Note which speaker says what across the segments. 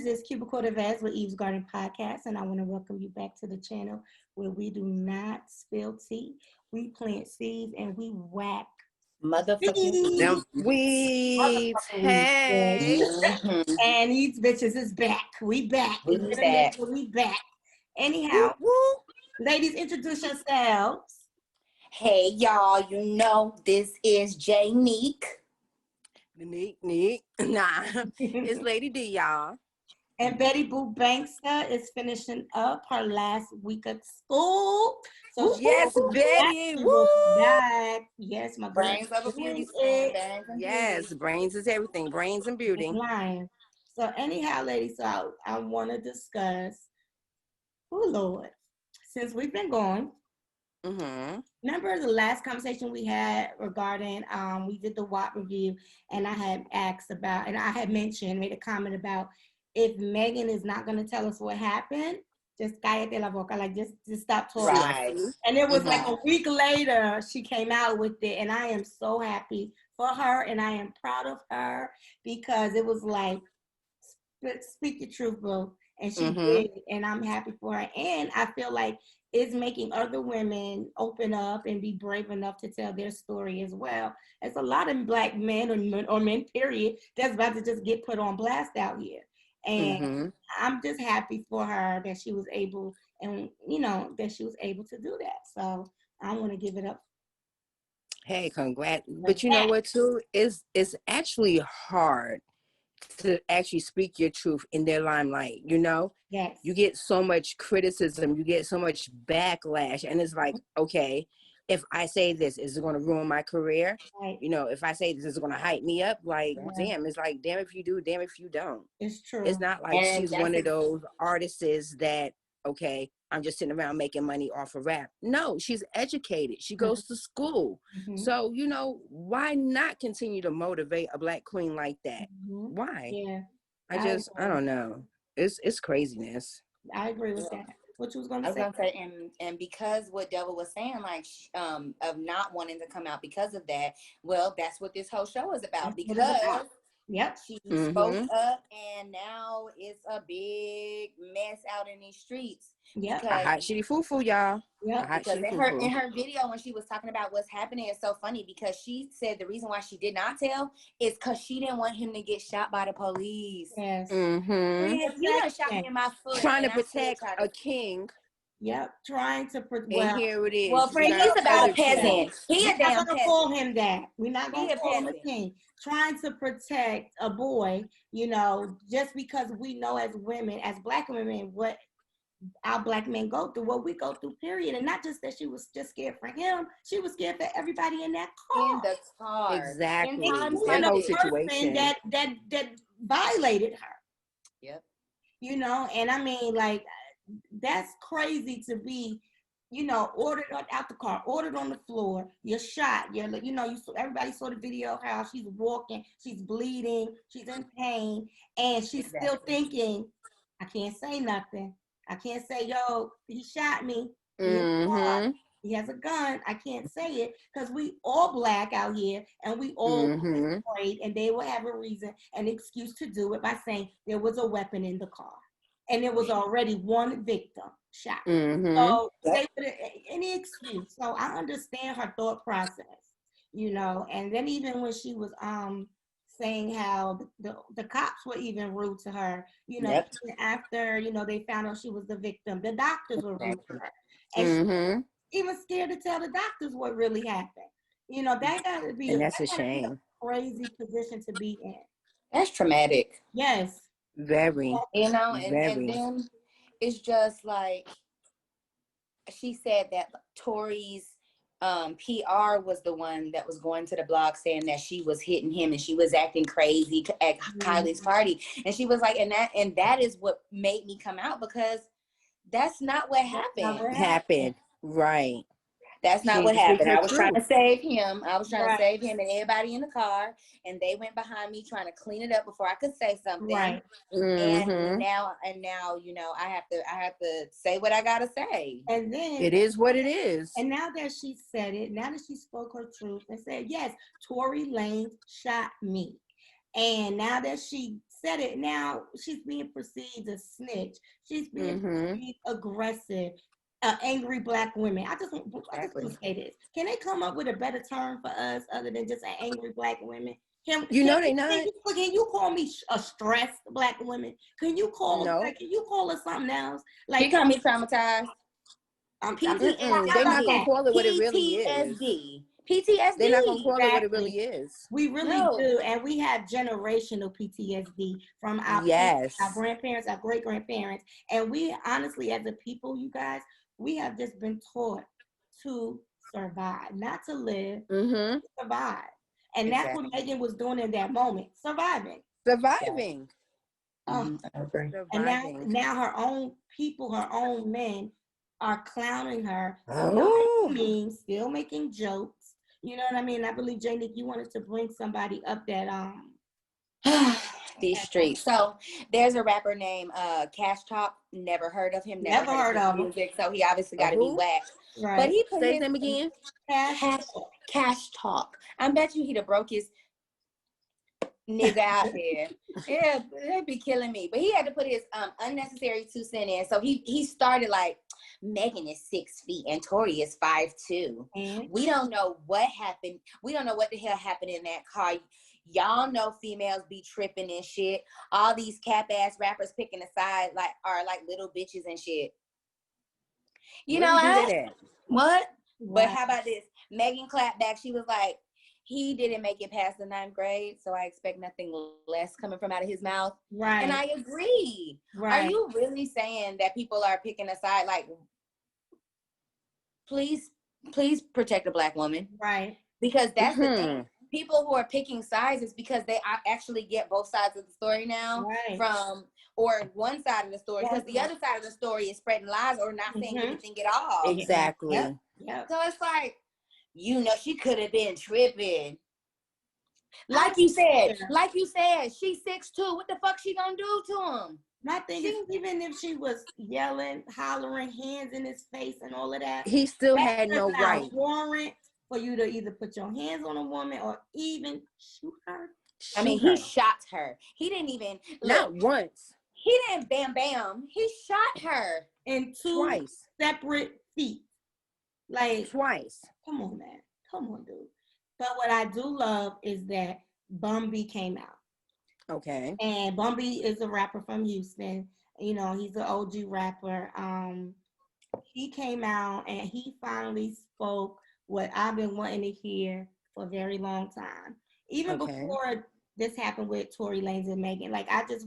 Speaker 1: This is Cuba Cordoves with Eve's Garden Podcast, and I want to welcome you back to the channel where we do not spill tea. We plant seeds and we whack
Speaker 2: Motherfucking
Speaker 1: seeds.
Speaker 3: Weeds.
Speaker 1: Motherfucking weeds,
Speaker 3: Hey.
Speaker 1: yes. And these bitches is back. We back.
Speaker 2: We
Speaker 1: It's been a
Speaker 2: back.
Speaker 1: minute, but we back. Anyhow, ladies, introduce yourselves.
Speaker 2: Hey y'all, you know this is Jnique.
Speaker 3: Jnique. Nah, it's Lady D, y'all.
Speaker 1: And Betty Boo Banksta is finishing up her last week of school. So
Speaker 3: Yes, Betty.
Speaker 1: she
Speaker 3: Woo!
Speaker 1: will be back. Yes, my girl.
Speaker 2: Brains of a beauty
Speaker 1: Doing
Speaker 2: stand.
Speaker 3: Yes, brains is everything. Brains and beauty.
Speaker 1: Lying. So anyhow, ladies, so I want to discuss, oh Lord, since we've been going, remember the last conversation we had regarding, we did the WAP review, and I had asked about, and I had made a comment about if Megan is not going to tell us what happened, just cállate la boca, like just stop talking.
Speaker 2: Right.
Speaker 1: And it was like a week later, she came out with it, and I am so happy for her, and I am proud of her, because it was like, speak the truth, boo. And she did, and I'm happy for her. And I feel like it's making other women open up and be brave enough to tell their story as well. There's a lot of black men or men, period, that's about to just get put on blast out here. And I'm just happy for her that she was able, and that she was able to do that. So I want to give it up.
Speaker 3: Hey, congrats. But you know what, too? It's actually hard to actually speak your truth in their limelight,
Speaker 1: Yes.
Speaker 3: You get so much criticism, you get so much backlash, and it's like, okay, if I say this, is it going to ruin my career?
Speaker 1: Right.
Speaker 3: If I say this is going to hype me up, like, damn, it's like, damn if you do, damn if you don't.
Speaker 1: It's true.
Speaker 3: It's not like she's one of those artists that, okay, I'm just sitting around making money off of rap. No, she's educated. She goes to school. So, why not continue to motivate a black queen like that? Why?
Speaker 1: Yeah.
Speaker 3: I don't know. It's craziness.
Speaker 1: I agree with that. What you was going to say?
Speaker 2: I was going to say, and because what Devil was saying, like, of not wanting to come out because of that, well, that's what this whole show is about. Because she spoke up, and now it's a big mess out in these streets.
Speaker 1: Yeah,
Speaker 3: a hot shitty foo-foo, y'all.
Speaker 1: Yeah,
Speaker 2: because in her video when she was talking about what's happening, it's so funny because she said the reason why she did not tell is because she didn't want him to get shot by the police.
Speaker 1: Yes.
Speaker 2: If you done shot me in my foot,
Speaker 3: trying to protect a king.
Speaker 1: Yep, trying to protect.
Speaker 3: And here it is.
Speaker 2: Well, friend, he's about a peasant. He a damn peasant.
Speaker 1: We're not gonna call him that. We're not gonna call him a king. Trying to protect a boy, just because we know as women, as black women, what our black men go through, what we go through, period. And not just that she was just scared for him, she was scared for everybody in that car.
Speaker 2: In the car.
Speaker 3: Exactly.
Speaker 2: That
Speaker 3: whole situation.
Speaker 1: That violated her.
Speaker 2: Yep.
Speaker 1: And I mean, like, that's crazy to be, ordered out the car, ordered on the floor, you're shot, everybody saw the video of how she's walking, she's bleeding, she's in pain, and she's still thinking, I can't say nothing. I can't say, yo, he shot me. He has a gun. I can't say it because we all black out here, and we all afraid, and they will have a reason, an excuse to do it by saying there was a weapon in the car, and there was already one victim shot. So they would any excuse. So I understand her thought process, and then even when she was saying how the cops were even rude to her, after, they found out she was the victim, the doctors were rude to her. And she was even scared to tell the doctors what really happened. That got to be,
Speaker 3: that's a shame.
Speaker 1: A crazy position to be in.
Speaker 2: That's traumatic.
Speaker 1: Yes.
Speaker 3: Very.
Speaker 2: And then it's just like, she said that Tori's PR was the one that was going to the blog saying that she was hitting him and she was acting crazy at Kylie's party. And she was like, and that is what made me come out, because that's not what happened.
Speaker 3: Right.
Speaker 2: That's not what happened. I was trying to save him. I was trying to save him and everybody in the car, and they went behind me trying to clean it up before I could say something.
Speaker 1: Right.
Speaker 2: And now, I have to say what I gotta say.
Speaker 1: And then
Speaker 3: it is what it is.
Speaker 1: And now that she said it, now that she spoke her truth and said, yes, Tory Lanez shot me. And now that she said it. Now she's being perceived as snitch. She's being perceived aggressive. Angry black women. I just want to say this. Can they come up with a better term for us other than just an angry black women?
Speaker 3: They not.
Speaker 1: Can you call me a stressed black woman? Can you call us something else? Like,
Speaker 2: you call me traumatized.
Speaker 3: They're not gonna call it what it really is.
Speaker 2: PTSD.
Speaker 3: They're not gonna call it what it really is.
Speaker 1: We really do, and we have generational PTSD from our our grandparents, our great grandparents, and we honestly, as a people, you guys, we have just been taught to survive, not to live, to survive. And that's what Megan was doing in that moment, surviving.
Speaker 2: I agree.
Speaker 1: And now her own people, her own men are clowning her, still making jokes. You know what I mean? I believe, Jnique, you wanted to bring somebody up that
Speaker 2: these streets. So there's a rapper named Cash Talk. Never heard of him. Never heard of his music. So he obviously got to be whack.
Speaker 1: Right.
Speaker 2: But he put
Speaker 3: his name again.
Speaker 2: Cash Talk. I bet you he'd have broke his nigga out there. Yeah, they'd be killing me. But he had to put his unnecessary 2 cents in. So he started like, Megan is 6 feet and Tori is 5'2". We don't know what happened. We don't know what the hell happened in that car. Y'all know females be tripping and shit. All these cap ass rappers picking a side are like little bitches and shit. You know what? But how about this? Megan clapped back. She was like, he didn't make it past the 9th grade, so I expect nothing less coming from out of his mouth.
Speaker 1: Right.
Speaker 2: And I agree. Right. Are you really saying that people are picking a side? Like, please protect a black woman.
Speaker 1: Right.
Speaker 2: Because that's the thing. People who are picking sides is because they actually get both sides of the story now or one side of the story, because the other side of the story is spreading lies or not saying anything at all.
Speaker 3: Exactly.
Speaker 1: Yep.
Speaker 2: So it's like, she could have been tripping. Like you said, she's 6'2". What the fuck she gonna do to him?
Speaker 1: My thing is, even if she was yelling, hollering, hands in his face and all of that,
Speaker 3: he still had no right
Speaker 1: warrant for you to either put your hands on a woman or even shoot her.
Speaker 2: He shot her. He didn't even
Speaker 3: not once.
Speaker 2: He didn't bam. He shot her
Speaker 1: in 2 separate feet. Like
Speaker 3: twice.
Speaker 1: Come on, man. Come on, dude. But what I do love is that Bumby came out.
Speaker 3: Okay.
Speaker 1: And Bumby is a rapper from Houston. You know, he's an OG rapper. He came out and he finally spoke what I've been wanting to hear for a very long time. Even before this happened with Tory Lanez and Megan. Like, I just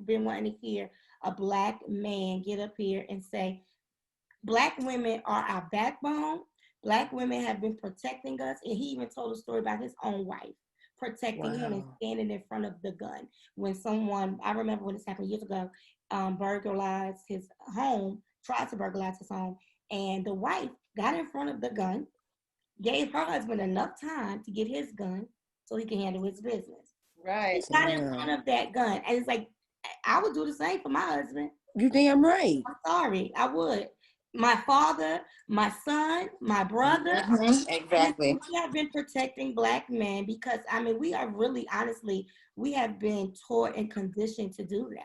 Speaker 1: been wanting to hear a black man get up here and say, Black women are our backbone. Black women have been protecting us. And he even told a story about his own wife protecting him and standing in front of the gun. When someone, I remember when this happened years ago, burglarized his home, tried to burglarize his home, and the wife got in front of the gun, gave her husband enough time to get his gun so he can handle his business.
Speaker 2: Right.
Speaker 1: He got in front of that gun. And it's like, I would do the same for my husband.
Speaker 3: You damn right.
Speaker 1: I'm sorry, I would. My father, my son, my brother.
Speaker 2: Exactly.
Speaker 1: We have been protecting Black men because, we are really, honestly, we have been taught and conditioned to do that.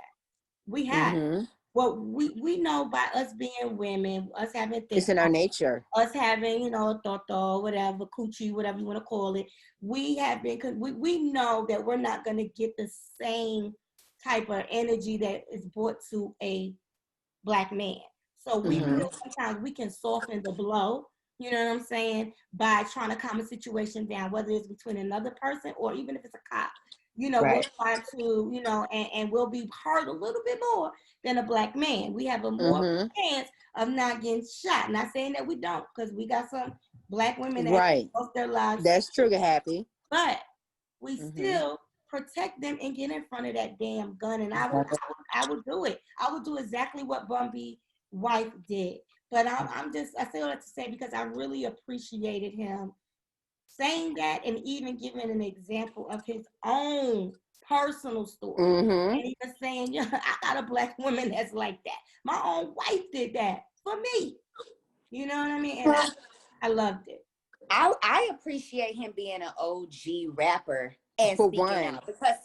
Speaker 1: We have. Well, we know by us being women, us having things.
Speaker 3: It's in our nature.
Speaker 1: Us having, toto, whatever, coochie, whatever you want to call it. We have been, we know that we're not going to get the same type of energy that is brought to a Black man. So we feel sometimes we can soften the blow, you know what I'm saying, by trying to calm a situation down, whether it's between another person or even if it's a cop. We'll try to, and we'll be hurt a little bit more than a Black man. We have a more chance of not getting shot. Not saying that we don't, because we got some Black women that lost their lives.
Speaker 3: That's trigger happy.
Speaker 1: But we still protect them and get in front of that damn gun. And I would do it. I would do exactly what Bumby wife did. But I say all that to say because I really appreciated him saying that and even giving an example of his own personal story. And he was saying, I got a Black woman that's like that. My own wife did that for me. You know what I mean? And I loved it.
Speaker 2: I appreciate him being an OG rapper and speaking out because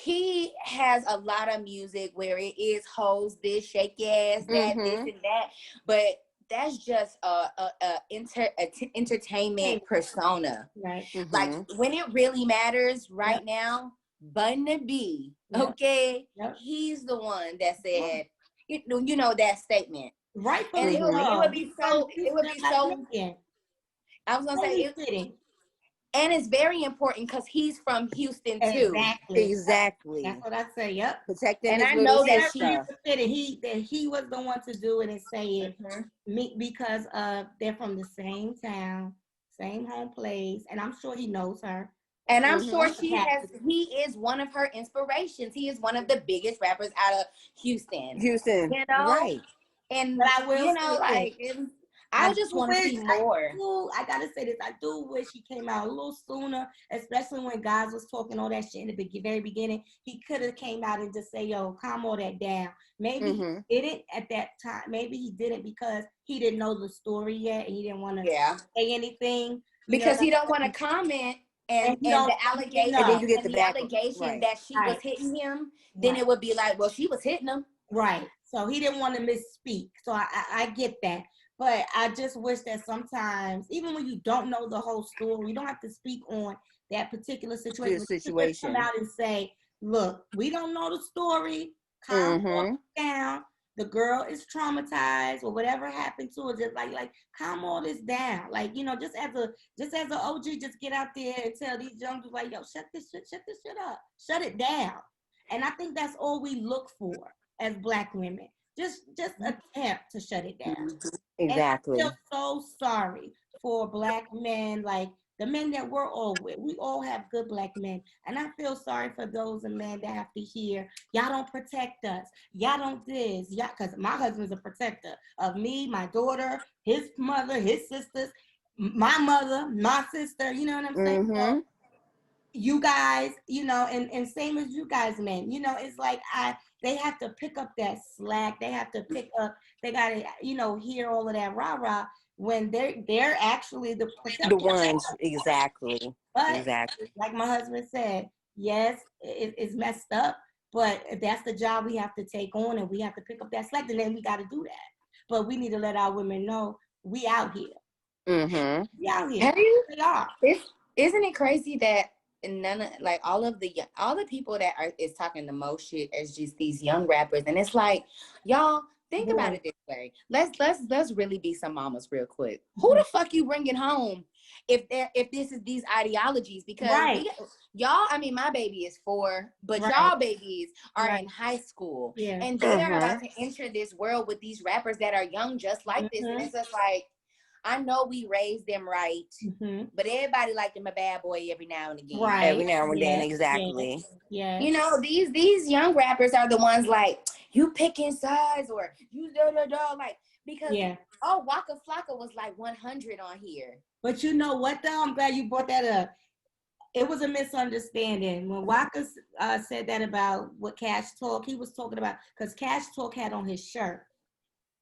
Speaker 2: he has a lot of music where it is hoes this, shake your ass, that, this and that, but that's just entertainment persona.
Speaker 1: Right.
Speaker 2: Like when it really matters right now, Bun B, okay, he's the one that said, you know that statement.
Speaker 1: Right.
Speaker 2: And it would be so, I was gonna say
Speaker 1: it.
Speaker 2: And it's very important because he's from Houston too.
Speaker 3: Exactly.
Speaker 1: That's what I say. Yep.
Speaker 3: Protecting
Speaker 2: and
Speaker 3: his
Speaker 2: I
Speaker 3: little
Speaker 2: know that
Speaker 3: sister.
Speaker 1: He was the one to do it and say it because they're from the same town, same home place, and I'm sure he knows her.
Speaker 2: And I'm sure he is one of her inspirations. He is one of the biggest rappers out of Houston. You know?
Speaker 3: Right.
Speaker 2: And
Speaker 1: but I will
Speaker 2: I just want to see more.
Speaker 1: I gotta say this. I do wish he came out a little sooner, especially when guys was talking all that shit in the very beginning. He could have came out and just say, "Yo, calm all that down." Maybe he didn't at that time. Maybe he didn't because he didn't know the story yet, and he didn't want to say anything
Speaker 2: because he don't want to comment. And the allegation,
Speaker 3: and then you get
Speaker 2: the allegation that she was hitting him, then it would be like, well, she was hitting him.
Speaker 1: Right. So he didn't want to misspeak. So I get that. But I just wish that sometimes, even when you don't know the whole story, you don't have to speak on that particular situation. Just come out and say, look, we don't know the story. Calm down. The girl is traumatized or whatever happened to her. Just like calm all this down. Like, you know, just as an OG, just get out there and tell these young dudes like, yo, shut this shit up. Shut it down. And I think that's all we look for as Black women. Just attempt to shut it down.
Speaker 3: Exactly.
Speaker 1: And I feel so sorry for Black men, like the men that we're all with. We all have good Black men. And I feel sorry for those men that have to hear, y'all don't protect us. Y'all don't this. Y'all, because my husband's a protector of me, my daughter, his mother, his sisters, my mother, my sister. You know what I'm saying? So, you guys, you know, and same as you guys men, you know, it's like they have to pick up that slack. They have to pick up, they gotta, you know, hear all of that rah-rah when they're actually the protectors.
Speaker 3: The ones, exactly.
Speaker 1: But like my husband said, yes, it's messed up, but that's the job we have to take on, and we have to pick up that slack, and then we got to do that. But we need to let our women know we out here. We out here. They are.
Speaker 2: Isn't it crazy that none of like all the people that is talking the most shit as just these young rappers, and it's like, y'all think about it this way. Let's really be some mamas real quick. Who the fuck you bringing home if this is these ideologies? Because y'all, I mean, my baby is 4, but y'all babies are in high school, and they are about to enter this world with these rappers that are young just like this, and it's just like, I know we raised them right, but everybody like them a bad boy every now and again.
Speaker 3: Every now and then, exactly.
Speaker 2: Yeah. You know, these young rappers are the ones like, you picking sides or you like, because Waka Flocka was like 100 on here.
Speaker 1: But you know what though? I'm glad you brought that up. It was a misunderstanding. When Waka said that about what Cash Talk, he was talking about, because Cash Talk had on his shirt,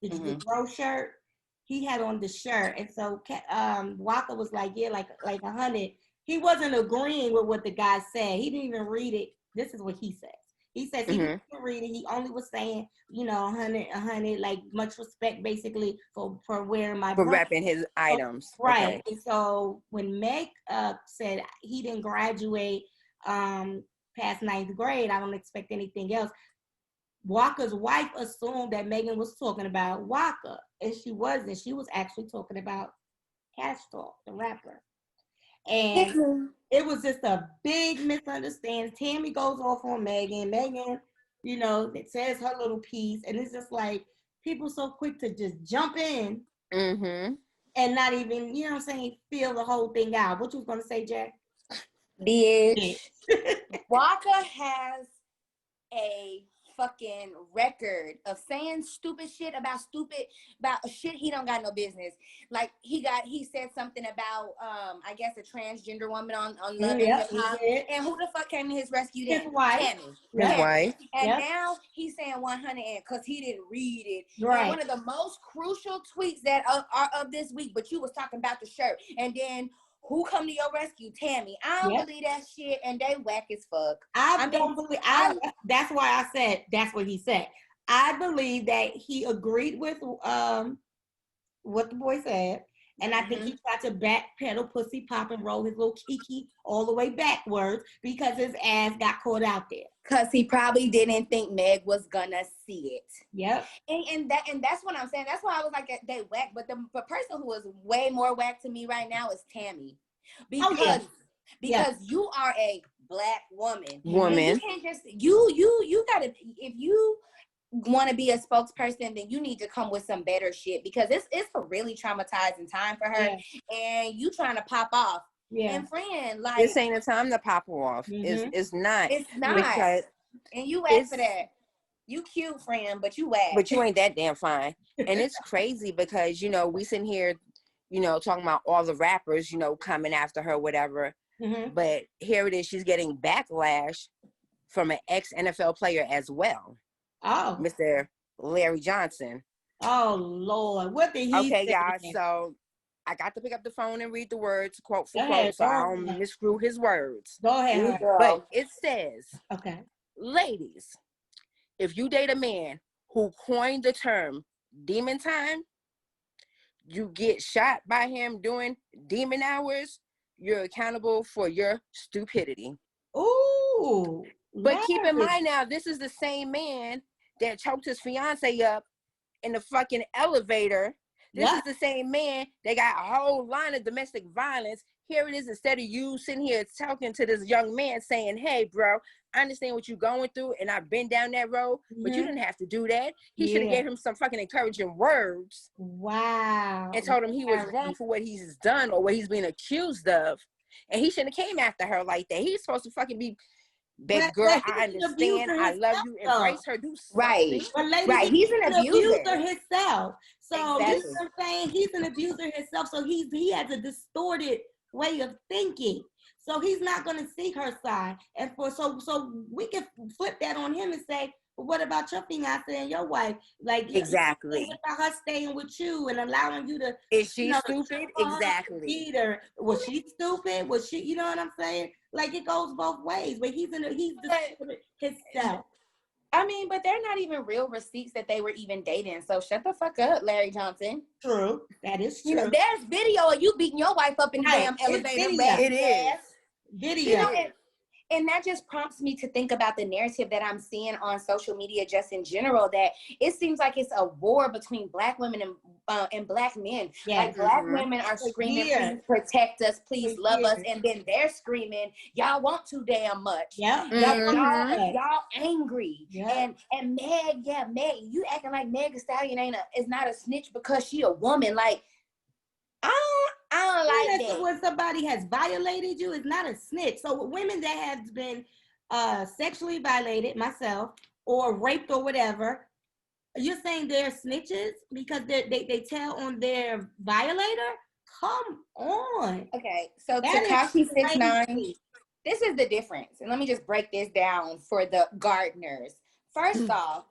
Speaker 1: the bro shirt. He had on the shirt, and so Waka was like, yeah, like 100. He wasn't agreeing with what the guy said. He didn't even read it. This is what he says. He says he didn't read it. He only was saying, you know, 100, like much respect, basically for wearing my
Speaker 3: for repping his items.
Speaker 1: Right. And so when Meg said he didn't graduate past 9th grade, I don't expect anything else. Waka's wife assumed that Megan was talking about Waka, and she wasn't. She was actually talking about Cash Talk, the rapper. And it was just a big misunderstanding. Tammy goes off on Megan. Megan, you know, it says her little piece, and it's just like people so quick to just jump in and not even, you know what I'm saying, feel the whole thing out. What you was gonna say, Jack?
Speaker 2: Bitch. Waka has a fucking record of saying stupid shit about shit he don't got no business. Like he said something about I guess a transgender woman on Love and Hip Hop, and who the fuck came to his rescue then?
Speaker 1: His wife.
Speaker 2: Tammy.
Speaker 3: His wife.
Speaker 2: And now he's saying 100 because he didn't read it. Right. And one of the most crucial tweets that are of this week, but you was talking about the shirt, and then who come to your rescue? Tammy. I don't believe that shit, and they whack as fuck.
Speaker 1: Don't believe. That's why I said that's what he said. I believe that he agreed with what the boy said, and I think he tried to backpedal, pussy pop, and roll his little kiki all the way backwards because his ass got caught out there.
Speaker 2: Cause he probably didn't think Meg was gonna see it.
Speaker 1: Yep.
Speaker 2: And that's what I'm saying. That's why I was like, they whack. But the person who is way more whack to me right now is Tammy, because you are a Black woman. You can't just you gotta, if you want to be a spokesperson, then you need to come with some better shit, because it's a really traumatizing time for her, and you trying to pop off. And friend, like,
Speaker 3: this ain't a time to pop off. It's not.
Speaker 2: It's not. And you whack for that. You cute, friend, but you whack.
Speaker 3: But you ain't that damn fine. And it's crazy because, you know, we sitting here, you know, talking about all the rappers, you know, coming after her, whatever. But here it is, she's getting backlash from an ex-NFL player as well.
Speaker 1: Oh.
Speaker 3: Mr. Larry Johnson.
Speaker 1: Oh, Lord. What did he say?
Speaker 3: Okay, guys, so I got to pick up the phone and read the words quote for quote, so I don't misscrew his words.
Speaker 1: Go ahead.
Speaker 3: But it says,
Speaker 1: okay,
Speaker 3: ladies, if you date a man who coined the term demon time, you get shot by him during demon hours, you're accountable for your stupidity.
Speaker 1: Ooh.
Speaker 3: But keep in mind now, this is the same man that choked his fiance up in the fucking elevator. This is the same man that got a whole line of domestic violence. Here it is, instead of you sitting here talking to this young man saying, hey, bro, I understand what you're going through, and I've been down that road, but you didn't have to do that. He should have gave him some fucking encouraging words.
Speaker 1: Wow.
Speaker 3: And told him he was wrong for what he's done or what he's being accused of. And he shouldn't have came after her like that. He's supposed to fucking be, baby girl, I understand. I love you. Embrace her. Do something.
Speaker 1: Right.
Speaker 2: He's an abuser
Speaker 1: himself. So
Speaker 2: exactly.
Speaker 1: You know what I'm saying? He's an abuser himself. So he has a distorted way of thinking. So he's not going to see her side. And so we can flip that on him and say, well, what about your fiance and your wife? Like,
Speaker 3: exactly.
Speaker 1: What about her staying with you and allowing you to?
Speaker 3: Is she stupid? Exactly.
Speaker 1: Was she stupid? Was she? You know what I'm saying? Like, it goes both ways. But he's distorted himself.
Speaker 2: I mean, but they're not even real receipts that they were even dating. So shut the fuck up, Larry Johnson.
Speaker 1: True. That is true.
Speaker 2: You know, there's video of you beating your wife up in the damn elevator.
Speaker 1: It
Speaker 3: is.
Speaker 1: Video.
Speaker 2: You know, and that just prompts me to think about the narrative that I'm seeing on social media just in general, that it seems like it's a war between Black women and Black men. Like Black women are screaming, please protect us, please love us. And then they're screaming, y'all want too damn much.
Speaker 1: Yeah.
Speaker 2: Y'all angry. And Meg, you acting like Meg Thee Stallion is not a snitch because she a woman. Like, I don't like that.
Speaker 1: When somebody has violated you, it's not a snitch. So women that have been sexually violated, myself, or raped or whatever, you're saying they're snitches because they tell on their violator? Come on.
Speaker 2: Okay, so Tekashi 6ix9ine, this is the difference. And let me just break this down for the gardeners. First off,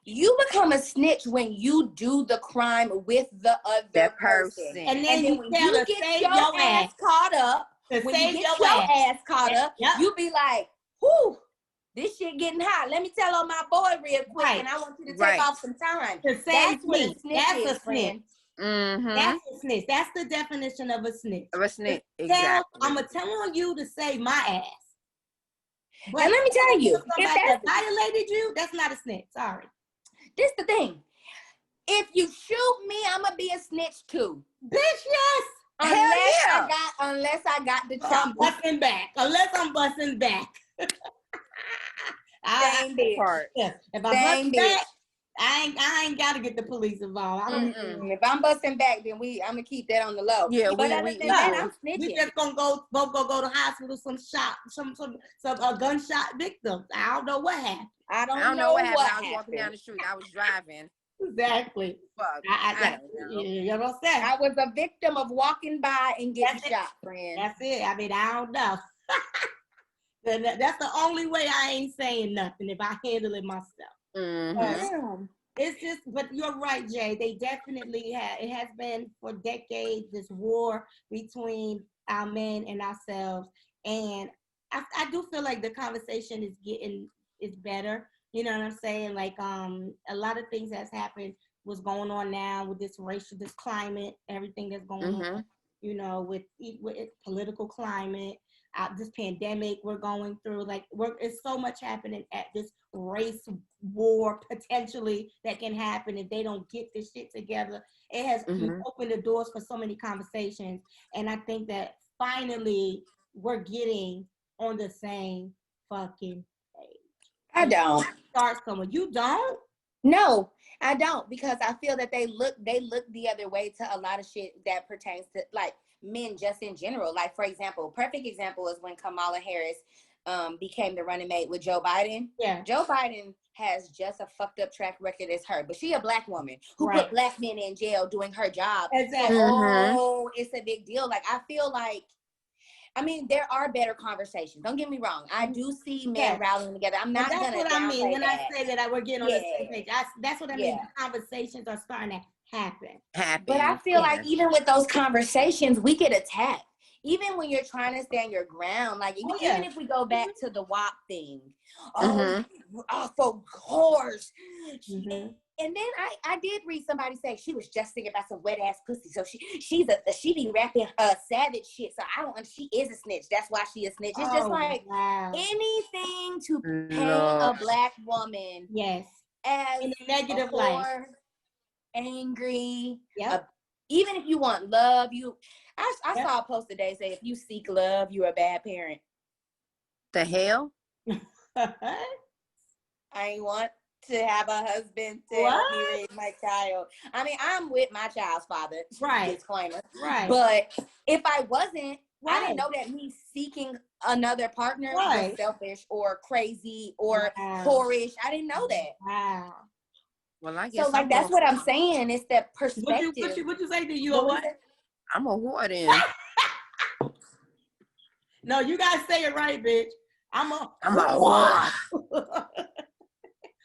Speaker 2: you become a snitch when you do the crime with the other person.
Speaker 1: And then when you get
Speaker 2: your ass caught up, you be like, whew, this shit getting hot. Let me tell on my boy real quick, and I want you to take off some time. That's what a snitch is, friend.
Speaker 1: That's a snitch. That's the definition of a snitch.
Speaker 3: Exactly.
Speaker 1: I'm going to tell on you to save my ass. But
Speaker 2: and let me tell you,
Speaker 1: if that violated you, that's not a snitch. Sorry.
Speaker 2: This the thing. If you shoot me, I'm gonna be a snitch too.
Speaker 1: Bitch, yes.
Speaker 2: Unless I got the chopper.
Speaker 1: I'm busting back. Unless I'm busting back.
Speaker 2: Same bitch.
Speaker 1: If I bust back, I ain't gotta get the police involved.
Speaker 2: If I'm busting back, then I'm gonna keep that on the low.
Speaker 3: Yeah,
Speaker 2: but other than that, I'm snitching.
Speaker 1: We just gonna go to hospital. Some gunshot victims. I don't know what happened.
Speaker 2: I don't know what happened.
Speaker 3: I was walking down the street. I was driving.
Speaker 1: Exactly.
Speaker 3: Fuck.
Speaker 1: You know what I'm saying?
Speaker 2: I was a victim of walking by and getting shot, friend.
Speaker 1: That's it. I mean, I don't know. That's the only way I ain't saying nothing if I handle it myself. it's just, but you're right, Jay. They definitely have. It has been for decades this war between our men and ourselves, and I do feel like the conversation is better. You know what I'm saying? Like a lot of things that's happened, what's going on now with this climate, everything that's going on. You know, with political climate, this pandemic we're going through, like it's so much happening at this race war potentially that can happen if they don't get this shit together. It has opened the doors for so many conversations, and I think that finally we're getting on the same fucking page.
Speaker 2: I don't
Speaker 1: start somewhere. You don't?
Speaker 2: No, I don't, because I feel that they look the other way to a lot of shit that pertains to like men just in general. Like, for example, perfect example is when Kamala Harris became the running mate with Joe Biden.
Speaker 1: Yeah.
Speaker 2: Joe Biden has just a fucked up track record as her, but she a black woman who put black men in jail doing her job.
Speaker 1: Exactly.
Speaker 2: So, it's a big deal. Like, I feel like, I mean, there are better conversations. Don't get me wrong. I do see men rallying together. I'm not going to downplay that. That's what I mean
Speaker 1: when I say that we're getting on the same page. That's what I mean. The conversations are starting to happen.
Speaker 2: But I feel like even with those conversations, we get attacked. Even when you're trying to stand your ground, like even if we go back to the WAP thing, for course. And then I did read somebody say she was just thinking about some wet ass pussy. So she be rapping savage shit. So she is a snitch. That's why she a snitch. It's just like anything to paint a black woman as
Speaker 1: in a negative light,
Speaker 2: angry. Even if you want love, I saw a post today say if you seek love, you're a bad parent.
Speaker 3: The hell?
Speaker 2: I ain't want to have a husband to help me raise my child. I mean, I'm with my child's father. Disclaimer. But if I wasn't, I didn't know that me seeking another partner was selfish or crazy or whorish. I didn't know that.
Speaker 3: Well, I guess
Speaker 2: so. Like that's what I'm saying. It's that perspective.
Speaker 1: What you say to you? What?
Speaker 3: I'm a whore then.
Speaker 1: No, you gotta say it right, bitch. I'm a
Speaker 3: whore.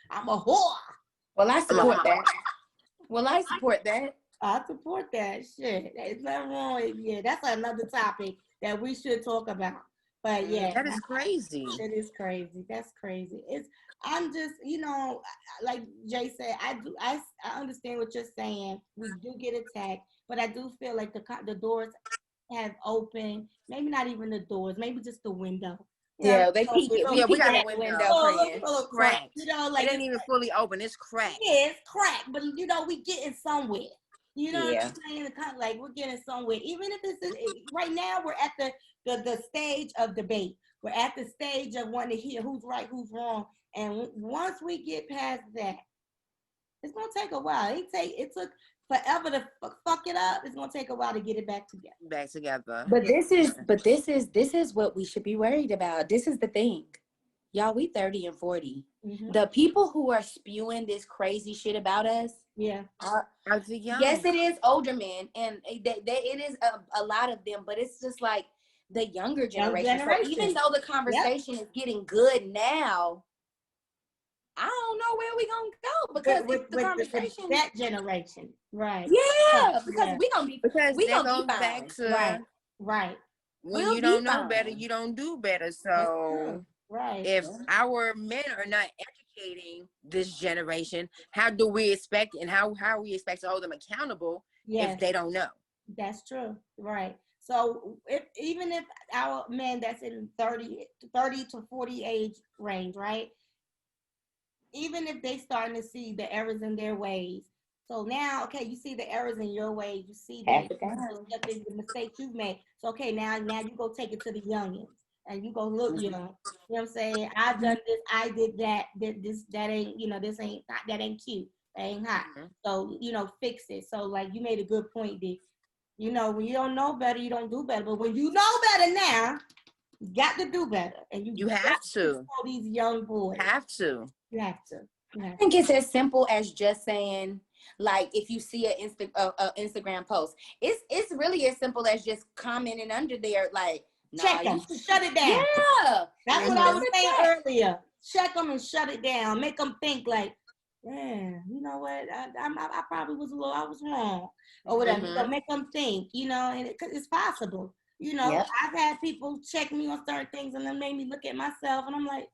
Speaker 1: I'm a whore.
Speaker 2: Well, I support that. I support
Speaker 1: that. Shit. There's nothing wrong with that's another topic that we should talk about. But
Speaker 3: that is crazy.
Speaker 1: It is crazy. That's crazy. I'm just, like Jay said, I understand what you're saying. We do get attacked, but I do feel like the doors have opened. Maybe not even the doors, maybe just the window.
Speaker 2: They peek it. We got a window.
Speaker 3: Cracked. Like it ain't even fully open. It's cracked.
Speaker 1: Yeah, it's cracked, but we getting somewhere. You know what I'm saying? Like we're getting somewhere. Even if right now, we're at the stage of debate. We're at the stage of wanting to hear who's right, who's wrong. And once we get past that, it's gonna take a while. It took forever to fuck it up. It's gonna take a while to get it back together.
Speaker 2: But this is what we should be worried about. This is the thing, y'all. We 30 and 40. The people who are spewing this crazy shit about us, are the young. Yes, it is older men, and it is a lot of them. But it's just like the younger generation. So even though the conversation is getting good now, I don't know where we gonna go because with the conversation
Speaker 1: that generation, right?
Speaker 2: Yeah, because we gonna be
Speaker 3: back to
Speaker 1: right.
Speaker 3: When you don't know better, you don't do better. So if our men are not educating this generation, how do we expect and how we expect to hold them accountable if they don't know?
Speaker 1: That's true, right? So even if our men that's in 30 to 40 age range, right? Even if they starting to see the errors in their ways. So now, okay, you see the errors in your ways. You see the mistakes you've made. So, okay, now you go take it to the youngins. And you go, look, you know what I'm saying? I've done this. I did that. That ain't, this ain't, that ain't cute. That ain't hot. So, fix it. So, like, you made a good point, D. When you don't know better, you don't do better. But when you know better now, you got to do better. And you
Speaker 3: have to.
Speaker 1: All these young boys. You have to.
Speaker 2: I think it's as simple as just saying, like, if you see an Instagram post, it's really as simple as just commenting under there, like,
Speaker 1: check them, shut it down.
Speaker 2: Yeah,
Speaker 1: that's what I was saying earlier. Check them and shut it down. Make them think like, Yeah, you know what? I probably was I was wrong or whatever. So make them think, and cause it's possible.
Speaker 2: Yep.
Speaker 1: I've had people check me on certain things and then made me look at myself and I'm like,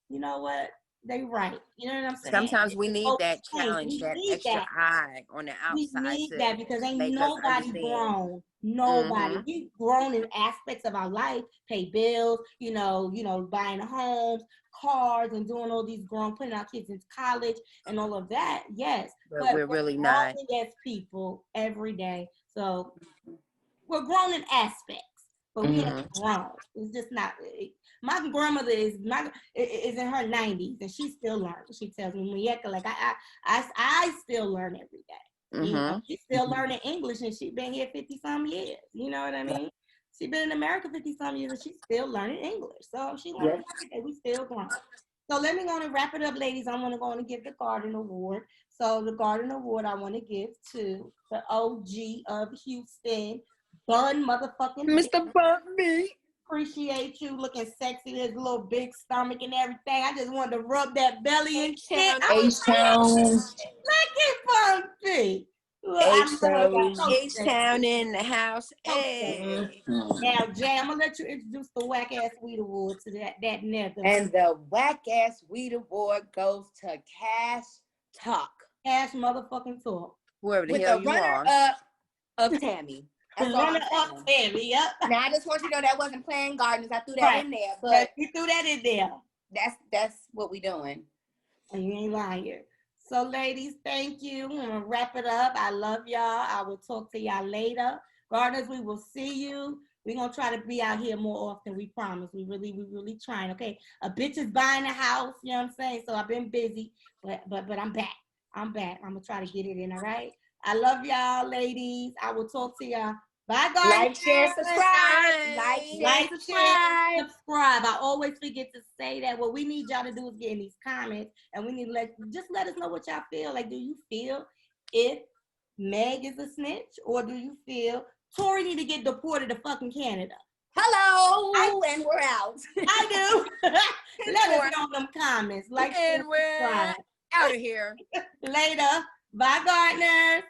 Speaker 1: you know what? They right. You know what I'm saying?
Speaker 3: Sometimes we need that
Speaker 1: Change.
Speaker 3: challenge,
Speaker 1: We
Speaker 3: that
Speaker 1: need
Speaker 3: extra
Speaker 1: that.
Speaker 3: eye on the
Speaker 1: We
Speaker 3: outside
Speaker 1: need
Speaker 3: to
Speaker 1: that because ain't
Speaker 3: make us
Speaker 1: nobody
Speaker 3: understand.
Speaker 1: grown. Nobody. We grown in aspects of our life, pay bills, buying homes, cars, and doing all these putting our kids in college and all of that. Yes.
Speaker 3: But we're really not.
Speaker 1: Growing as people every day. So we're grown in aspects, but we ain't grown. It's just not. My grandmother is in her 90s and she still learns. She tells me, like I still learn every day. She's still learning English and she's been here 50 some years. You know what I mean? She's been in America 50 some years and she's still learning English. So she learns every day. We still grown. So let me go and wrap it up, ladies. I'm gonna go and give the Garden Award. So the Garden Award I want to give to the OG of Houston, Bun motherfucking
Speaker 3: Mr. Bumpy.
Speaker 1: Appreciate you looking sexy, his little big stomach and everything. I just wanted to rub that belly and shit.
Speaker 2: H-Town.
Speaker 1: Look at Bumpy. Look, I love y'all.
Speaker 3: H-Town in the house.
Speaker 1: So
Speaker 3: Hey.
Speaker 1: Now, Jay, I'm gonna let you introduce the Whack Ass Weed Award to that nigga.
Speaker 2: And the Whack Ass Weed Award goes to Cash Talk.
Speaker 1: Cash motherfucking Talk.
Speaker 3: Whoever the
Speaker 2: With
Speaker 3: hell
Speaker 2: the
Speaker 3: you are.
Speaker 2: runner-up of Tammy. That's all
Speaker 1: Runner up Tammy, yep.
Speaker 2: Now I just want you to know that wasn't playing Gardeners. I threw that in there, but
Speaker 1: you threw that in there.
Speaker 2: That's what we doing.
Speaker 1: And you ain't lying. So, ladies, thank you. I'm gonna wrap it up. I love y'all. I will talk to y'all later. Gardeners, we will see you. We're gonna try to be out here more often. We promise. We really trying. Okay. A bitch is buying a house. You know what I'm saying? So I've been busy, but I'm back. I'm gonna try to get it in. All right. I love y'all, ladies. I will talk to y'all. Bye, guys.
Speaker 2: Like, share, subscribe.
Speaker 1: Like, share, subscribe. I always forget to say that. What we need y'all to do is get in these comments, and we need to let us know what y'all feel. Like, do you feel if Meg is a snitch, or do you feel Tory need to get deported to fucking Canada?
Speaker 2: Hello, and we're out.
Speaker 1: I do. Let us know in them comments. Like,
Speaker 3: and we're out of here.
Speaker 1: Later. Bye, Gardeners.